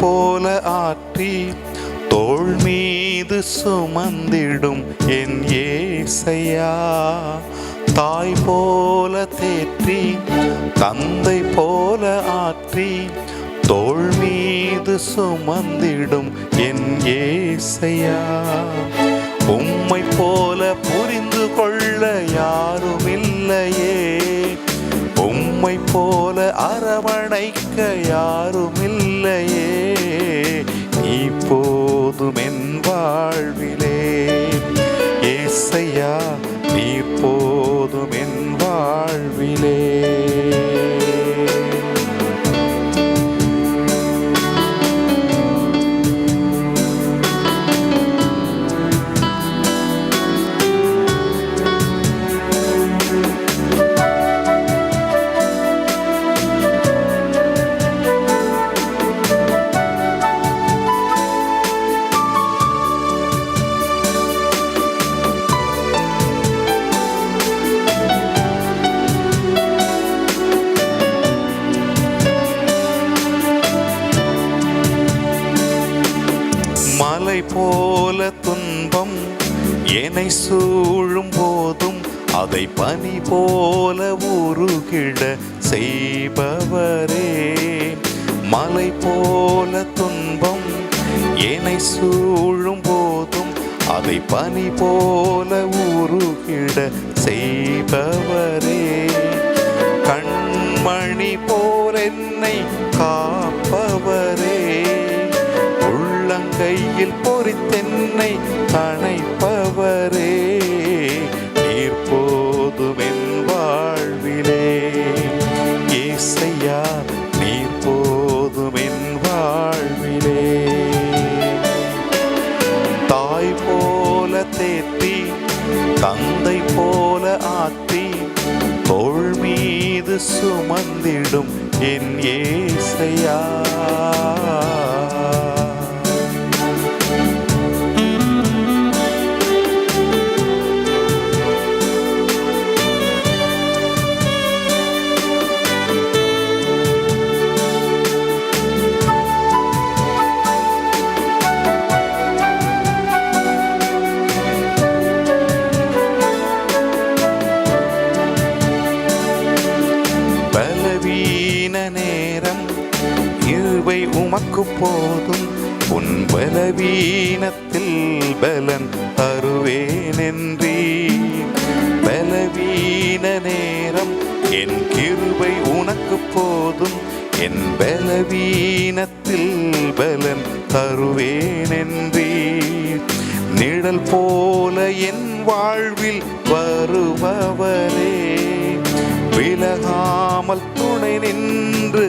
போல ஆற்றி தோள் மீது சுமந்திடும் என் ஏசையா. தாய் போல தேற்றி தந்தை போல ஆற்றி தோள் மீது சுமந்திடும் என் ஏசையா. உம்மை போல புரிந்து கொள்ள யாருமில்லையே, உம்மை போல அரவணைக்க யாருமில்லையே. நீ போதும் என் வாழ்விலே ஏசையா, நீ போதும் என் வாழ்விலே. மலை போல துன்பம் என்னை சூழும் போதும் அதை பனி போல உருகிட செய்பவரே. மலை போல துன்பம் என்னை சூழும் போதும் அதை பனி போல உருகிட செய்பவரே. கண்மணி போல் என்னை காப்பவரே, கையில் பொறித்தென்னை அணைப்பவரே. நீர் போதும் என் வாழ்விலே ஏசையா, நீர் போதும் என் வாழ்விலே. தாய் போல தேற்றி தந்தை போல ஆற்றி தோள் மீது சுமந்திடும் என் ஏசையா. நேரம் இருவை உமக்கு போதும், உன் பலவீனத்தில் பலன் தருவேனென்றீ. பலவீன நேரம் என் கிருபை உனக்கு போதும், என் பலவீனத்தில் பலன் தருவேனென்றீ. நிழல் போல என் வாழ்வில் வருபவரே, விலகாமல் துணை நின்று